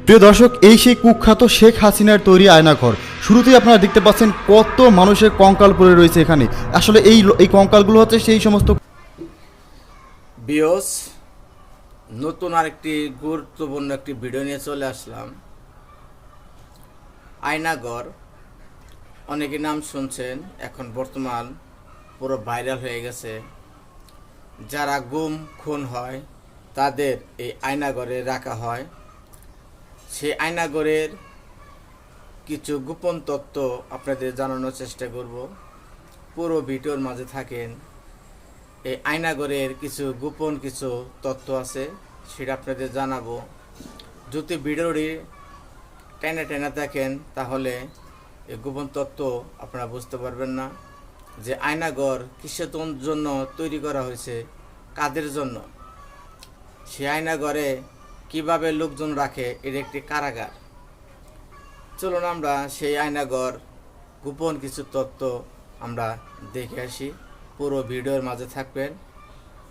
প্রিয় দর্শক, এই সেই কুখ্যাত শেখ হাসিনার তৈরি আয়নাঘর। শুরুতেই আপনারা দেখতে পাচ্ছেন কত মানুষের কঙ্কাল পড়ে রয়েছে এখানে। আসলে এই কঙ্কালগুলো হচ্ছে সেই সমস্ত বিয়স। নতুন আরেকটি গুরুত্বপূর্ণ একটি ভিডিও নিয়ে চলে আসলাম। আয়নাঘর, অনেকে নাম শুনছেন, এখন বর্তমান পুরো ভাইরাল হয়ে গেছে। যারা গুম খুন হয় তাদের এই আয়নাঘরে রাখা হয়। সেই আয়নাঘরের কিছু গোপন তথ্য আপনাদের জানানোর চেষ্টা করব। পুরো ভিডিওর মাঝে থাকেন। এই আয়নাঘরের কিছু গোপন কিছু তথ্য আছে, সেটা আপনাদের জানাবো। যদি ভিডিওটি টেনে টেনে দেখেন তাহলে এই গোপন তথ্য আপনারা বুঝতে পারবেন না যে আয়নাঘর কিসের জন্য তৈরি করা হয়েছে, কাদের জন্য। সেই আয়নাঘরে কিভাবে লোকজন রাখে, এর একটি কারাগার। চলুন আমরা সেই আয়নাঘর গোপন কিছু তথ্য আমরা দেখে আসি। পুরো ভিডিওর মাঝে থাকবেন।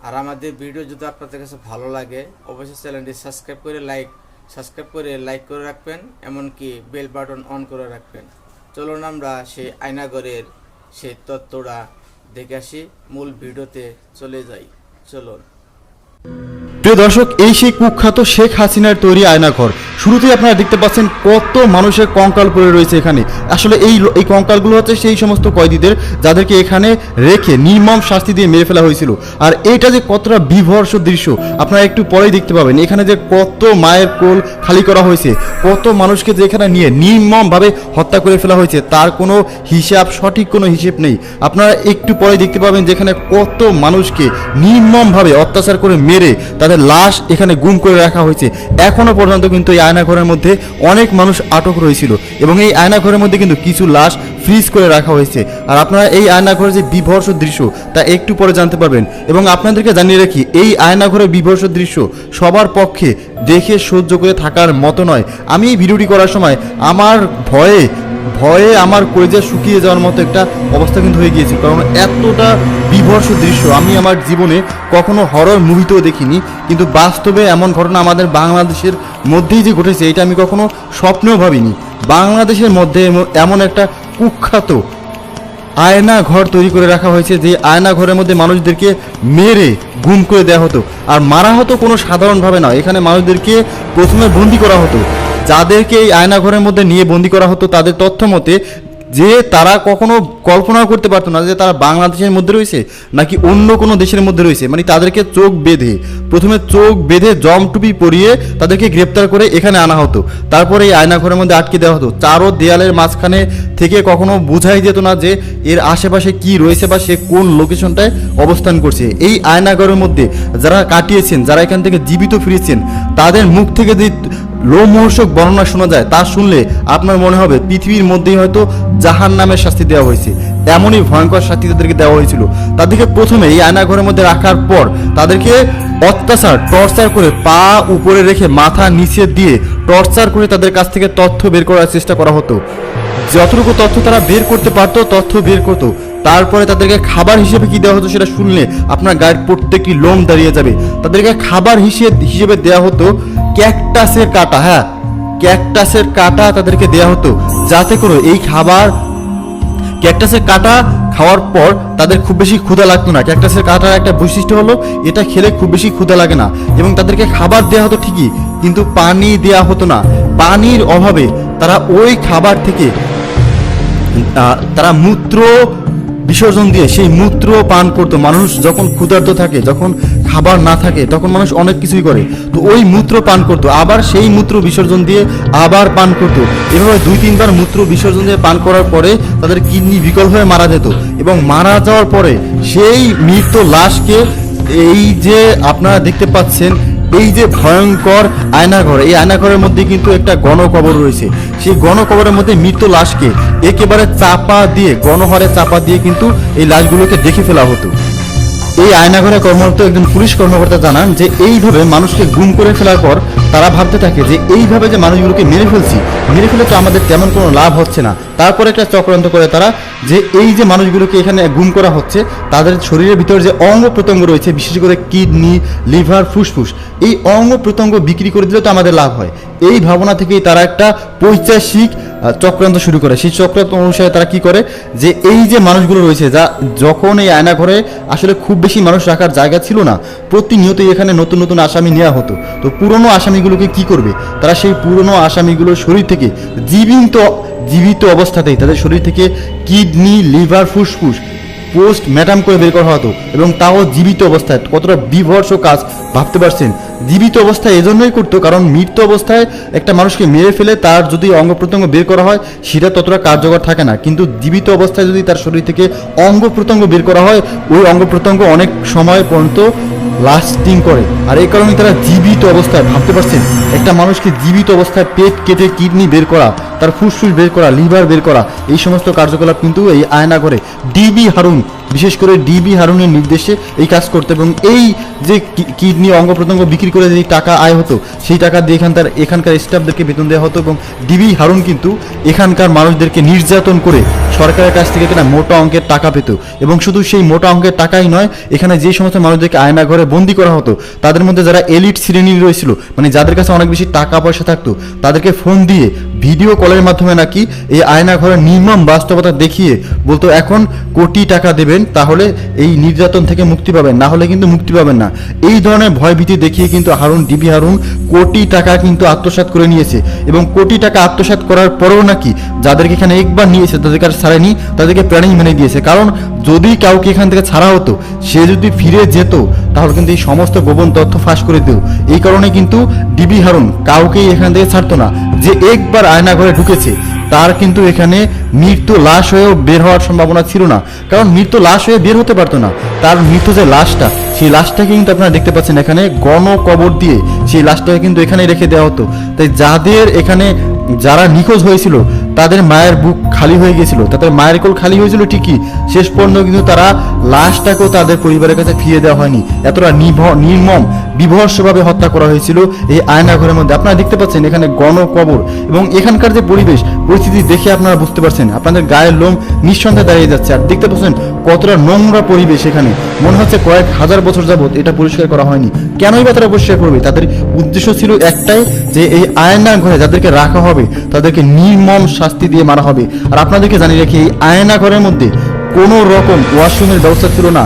আর আমাদের ভিডিও যদি আপনাদের কাছে ভালো লাগে অবশ্যই চ্যানেলটি সাবস্ক্রাইব করে লাইক করে রাখবেন, এমনকি বেল বাটন অন করে রাখবেন। চলুন আমরা সেই আয়নাঘরের সেই তথ্যটা দেখে আসি। মূল ভিডিওতে চলে যাই, চলুন। প্রিয় দর্শক, এই সেই কুখ্যাত শেখ হাসিনার তৈরি আয়নাঘর। শুরুতেই আপনারা দেখতে পাচ্ছেন কত মানুষের কঙ্কাল পড়ে রয়েছে এখানে। আসলে এই কঙ্কালগুলো হচ্ছে সেই সমস্ত কয়েদিদের যাদেরকে এখানে রেখে নির্মম শাস্তি দিয়ে মেরে ফেলা হয়েছিল। আর এটা যে কতটা বিভৎস দৃশ্য আপনারা একটু পরেই দেখতে পাবেন। এখানে যে কত মায়ের কোল খালি করা হয়েছে, কত মানুষকে যে এখানে নিয়ে নির্মমভাবে হত্যা করে ফেলা হয়েছে, তার কোনো হিসাব, সঠিক কোনো হিসেব নেই। আপনারা একটু পরে দেখতে পাবেন যেখানে কত মানুষকে নির্মমভাবে অত্যাচার করে মেরে তাদের লাশ এখানে গুম করে রাখা হয়েছে। এখনো পর্যন্ত কিন্তু এই আয়নাঘরের মধ্যে অনেক মানুষ আটক রয়েছিল এবং এই আয়নাঘরের মধ্যে কিন্তু কিছু লাশ ফ্রিজ করে রাখা হয়েছে। আর আপনারা এই আয়নাঘরের যে বিভৎস দৃশ্য তা একটু পরে জানতে পারবেন। এবং আপনাদেরকে জানিয়ে রাখি, এই আয়নাঘরের বিভৎস দৃশ্য সবার পক্ষে দেখে সহ্য করে থাকার মতো নয়। আমি এই ভিডিওটি করার সময় আমার ভয়ে আমার কলেজা শুকিয়ে যাওয়ার মতো একটা অবস্থা কিন্তু হয়ে গিয়েছে, কারণ এতটা বিভৎস দৃশ্য আমি আমার জীবনে কখনো হরর মুভিতেও দেখিনি। কিন্তু বাস্তবে এমন ঘটনা আমাদের বাংলাদেশের মধ্যেই যে ঘটেছে, এটা আমি কখনো স্বপ্নেও ভাবিনি। বাংলাদেশের মধ্যে এমন একটা কুখ্যাত আয়না ঘর তৈরি করে রাখা হয়েছে, যে আয়না ঘরের মধ্যে মানুষদেরকে মেরে গুম করে দেওয়া হতো। আর মারা হতো কোনো সাধারণভাবে নয়, এখানে মানুষদেরকে প্রথমে বন্দি করা হতো। যাদেরকে এই আয়নাঘরের মধ্যে নিয়ে বন্দি করা হতো তাদের তথ্য মতে যে তারা কখনো কল্পনাও করতে পারতো না যে তারা বাংলাদেশের মধ্যে রয়েছে নাকি অন্য কোনো দেশের মধ্যে রয়েছে। মানে তাদেরকে প্রথমে চোখ বেঁধে জমটুপি পরিয়ে তাদেরকে গ্রেপ্তার করে এখানে আনা হতো। তারপরে এই আয়নাঘরের মধ্যে আটকে দেওয়া হতো। চারো দেয়ালের মাঝখানে থেকে কখনো বোঝাই যেত না যে এর আশেপাশে কি রয়েছে বা সে কোন লোকেশনটায় অবস্থান করছে। এই আয়নাঘরের মধ্যে যারা কাটিয়েছেন, যারা এখান থেকে জীবিত ফিরেছেন, তাদের মুখ থেকে যে লোমহর্ষক বর্ণনা শোনা যায়, তা শুনলে আপনার মনে হবে পৃথিবীর মধ্যেই হয়তো জাহান্নামের শাস্তি দেওয়া হয়েছে। এমনই ভয়ঙ্কর শাস্তি তাদেরকে দেওয়া হয়েছিল। তাদেরকে প্রথমে এই আয়নাঘরের মধ্যে রাখার পর তাদেরকে টর্চার করে পা উপরে রেখে মাথা নিচে দিয়ে টর্চার করে তাদের কাছ থেকে তথ্য বের করার চেষ্টা করা হতো। যতটুকু তথ্য তারা বের করতে পারতো তথ্য বের করতো। তারপরে তাদেরকে খাবার হিসেবে কি দেওয়া হতো সেটা শুনলে আপনার গায়ের প্রত্যেকটি লোম দাঁড়িয়ে যাবে। তাদেরকে খাবার হিসেবে দেওয়া হতো ক্যাকটাসের কাঁটা। হ্যাঁ, ক্যাকটাসের কাঁটা তাদেরকে দেওয়া হতো, যাতে করে এই ক্যাকটাসের কাঁটা খাওয়ার পর তাদের খুব বেশি ক্ষুধা লাগতো না। ক্যাকটাসের কাঁটার একটা বৈশিষ্ট্য হলো এটা খেলে খুব বেশি ক্ষুধা লাগে না। এবং তাদেরকে খাবার দেওয়া হতো ঠিকই, কিন্তু পানি দেওয়া হতো না। পানির অভাবে তারা ওই খাবার থেকে তারা মূত্র বিসর্জন দিয়ে সেই মূত্র পান করতো। মানুষ যখন ক্ষুধার্ত থাকে, যখন খাবার না থাকে, তখন মানুষ অনেক কিছুই করে। তো ওই মূত্র পান করতো, আবার সেই মূত্র বিসর্জন দিয়ে আবার পান করতো। এভাবে 2-3 বার মূত্র বিসর্জন দিয়ে পান করার পরে তাদের কিডনি বিকল হয়ে মারা যেত। এবং মারা যাওয়ার পরে সেই মৃত লাশকে এই যে আপনারা দেখতে পাচ্ছেন, এই যে ভয়ঙ্কর আয়নাঘর, এই আয়নাঘরের মধ্যে কিন্তু একটা গণকবর রয়েছে। সেই গণকবরের মধ্যে মৃত লাশকে একেবারে গণহারে চাপা দিয়ে কিন্তু এই লাশগুলোকে দেখে ফেলা হতো। এই আয়নাঘরে কর্মরত একজন পুলিশ কর্মকর্তা জানান যে এইভাবে মানুষকে গুম করে ফেলার পর তারা ভাবতে থাকে যে এইভাবে যে মানুষগুলোকে মেরে ফেলে তো আমাদের তেমন কোনো লাভ হচ্ছে না। তারপরে একটা চক্রান্ত করে তারা যে এই যে মানুষগুলোকে এখানে গুম করা হচ্ছে তাদের শরীরের ভিতরে যে অঙ্গ প্রত্যঙ্গ রয়েছে, বিশেষ করে কিডনি, লিভার, ফুসফুস, এই অঙ্গ প্রত্যঙ্গ বিক্রি করে দিলে তো আমাদের লাভ হয়। এই ভাবনা থেকেই তারা একটা পৈশাচিক চক্রান্ত শুরু করে। সেই চক্রান্ত অনুসারে তারা কি করে যে এই যে মানুষগুলো রয়েছে যা যখন এই আয়নাঘরে আসলে খুব বেশি মানুষ রাখার জায়গা ছিল না, প্রতিনিয়তই এখানে নতুন নতুন আসামি নেওয়া হতো। তো পুরনো আসামিগুলোকে কি করবে, তারা সেই পুরনো আসামিগুলোর শরীর থেকে জীবিত অবস্থাতেই তাদের শরীর থেকে কিডনি, লিভার, ফুসফুস পোস্ট ম্যাটাম করে বের করা হতো, এবং তাও জীবিত অবস্থায়। কতটা বিভৎস কাজ ভাবতে পারছেন। জীবিত অবস্থায় এজন্যই করতো কারণ মৃত অবস্থায় একটা মানুষকে মেরে ফেলে তার যদি অঙ্গ প্রত্যঙ্গ বের করা হয় সেটা ততটা কার্যকর থাকে না, কিন্তু জীবিত অবস্থায় যদি তার শরীর থেকে অঙ্গ প্রত্যঙ্গ বের করা হয় ওই অঙ্গ প্রত্যঙ্গ অনেক সময় পর্যন্ত লাস্টিং করে। আর এই কারণে তারা জীবিত অবস্থায়, ভাবতে পারছেন একটা মানুষকে জীবিত অবস্থায় পেট কেটে কিডনি বের করা, তার ফুসফুস বের করা, লিভার বের করা, এই সমস্ত কার্যকলাপ কিন্তু এই আয়নাঘরে ডিবি হারুন, বিশেষ করে ডিবি হারুনের নির্দেশে এই কাজ করতে। এবং এই যে কিডনি অঙ্গ প্রত্যঙ্গ বিক্রি করে যে টাকা আয় হতো সেই টাকা দিয়ে এখানকার স্টাফদেরকে বেতন দেওয়া হতো, এবং ডিবি হারুন কিন্তু এখানকার মানুষদেরকে নির্যাতন করে সরকারের কাছ থেকে কিনা মোটা অঙ্কের টাকা পেত। এবং শুধু সেই মোটা অঙ্কের টাকাই নয়, এখানে যে সমস্ত মানুষদেরকে আয়নাঘরে বন্দি করা হতো তাদের মধ্যে যারা এলিট শ্রেণীর রয়েছিল, মানে যাদের কাছে অনেক বেশি টাকা পয়সা থাকতো, তাদেরকে ফোন দিয়ে ভিডিও কলের মাধ্যমে নাকি এই আয়নাঘরের নির্মম বাস্তবতা দেখিয়ে বলতো এখন কোটি টাকা দেবেন তাহলে এই নির্যাতন থেকে মুক্তি পাবেন, না হলে কিন্তু মুক্তি পাবেন না। এই ধরনের ভয়ভীতি দেখিয়ে কিন্তু ডিবি হারুন কোটি টাকা কিন্তু আত্মসাৎ করে নিয়েছে। এবং কোটি টাকা আত্মসাৎ করার পরেও নাকি যাদেরকে এখানে একবার নিয়েছে তাদেরকে আর ছাড়েনি, তাদেরকে প্রাণেই মেনে দিয়েছে। কারণ যদি কাউকে এখান থেকে ছাড়া হতো, সে যদি ফিরে যেত তাহলে কিন্তু এই সমস্ত গোপন তথ্য ফাঁস করে দিত। এই কারণে কিন্তু ডিবি হারুন কাউকেই এখান থেকে ছাড়তো না। যে একবার আয়নাঘরে ঢুকেছে তার কিন্তু এখানে মৃত্যু লাশ হয়েও বের হওয়ার সম্ভাবনা ছিল না, কারণ মৃত্যু লাশ হয়ে বের হতে পারতো না। তার মৃত্যু যে লাশটা, সেই লাশটাকে কিন্তু আপনারা দেখতে পাচ্ছেন এখানে গণকবর দিয়ে সেই লাশটাকে কিন্তু এখানেই রেখে দেওয়া হতো। তাই যারা নিখোঁজ হয়েছিল তাদের মায়ের বুক খালি হয়ে গেছিল, তাদের মায়ের কোল খালি হয়েছিল ঠিকই, শেষ পর্যন্ত কিন্তু তারা লাশটাকেও তাদের পরিবারের কাছে ফিরিয়ে দেওয়া হয়নি। এতটা নির্মম বিভৎসভাবে হত্যা করা হয়েছিল এই আয়নাঘরের মধ্যে। আপনারা দেখতে পাচ্ছেন এখানে গণকবর, এবং এখানকার যে পরিস্থিতি দেখে আপনারা বুঝতে পারছেন, আপনাদের গায়ের লোম নিঃসন্দেহে দাঁড়িয়ে যাচ্ছে। আর দেখতে পাচ্ছেন কতটা নোংরা পরিবেশ এখানে, মনে হচ্ছে কয়েক হাজার বছর যাবত এটা পরিষ্কার করা হয়নি। কেনই বা তারা পরিষ্কার করবে? তাদের উদ্দেশ্য ছিল একটাই, যে এই আয়নাঘরে যাদেরকে রাখা হবে তাদেরকে নির্মম শাস্তি দিয়ে মারা হবে। আর আপনাদেরকে জানিয়ে রাখি, এই আয়নাঘরের মধ্যে কোনো রকম ওয়াশরুমের ব্যবস্থা ছিল না।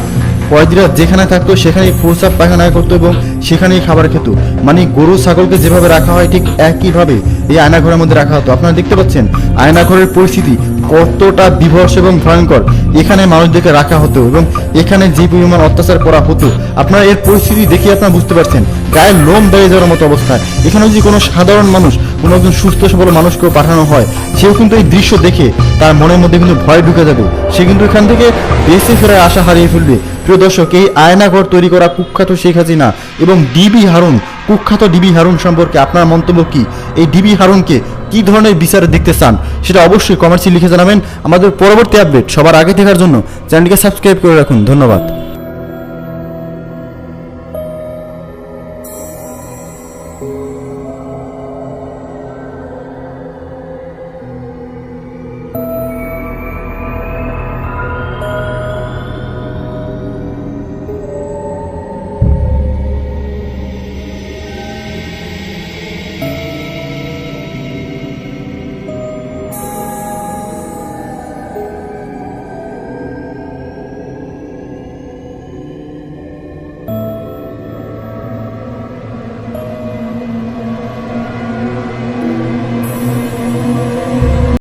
কয়েদিরা যেখানে থাকতো সেখানেই প্রস্রাব পায়খানা করতো এবং সেখানেই খাবার খেত। মানে গরু ছাগলকে যেভাবে রাখা হয় ঠিক একইভাবে এই আয়নাঘরের মধ্যে রাখা হতো। আপনারা দেখতে পাচ্ছেন আয়নাঘরের পরিস্থিতি কতটা বিভৎস এবং ভয়ঙ্কর। এখানে মানুষদেরকে রাখা হতো এবং এখানে যে পরিমাণ অত্যাচার করা হতো, আপনারা এর পরিস্থিতি দেখে আপনারা বুঝতে পারছেন গায়ের লোম দাঁড়িয়ে যাওয়ার মতো অবস্থা। এখানে যদি কোনো সাধারণ মানুষ, কোনো একজন সুস্থ সবল মানুষকেও পাঠানো হয়, সেও কিন্তু এই দৃশ্য দেখে তার মনের মধ্যে কিন্তু ভয় ঢুকে যাবে, সে কিন্তু এখান থেকে বেঁচে ফেরার আশা হারিয়ে ফেলবে। প্রিয় দর্শক, এই আয়নাঘর তৈরি করা কুখ্যাত শেখ হাসিনা এবং ডিবি হারুন, কুখ্যাত ডিবি হারুন সম্পর্কে আপনার মন্তব্য কি? এই ডিবি হারুনকে কি ধরনের বিচার দেখতে চান সেটা অবশ্যই কমেন্টসে লিখে জানাবেন। আমাদের পরবর্তী আপডেট সবার আগে দেখার জন্য চ্যানেলটিকে সাবস্ক্রাইব করে রাখুন। ধন্যবাদ।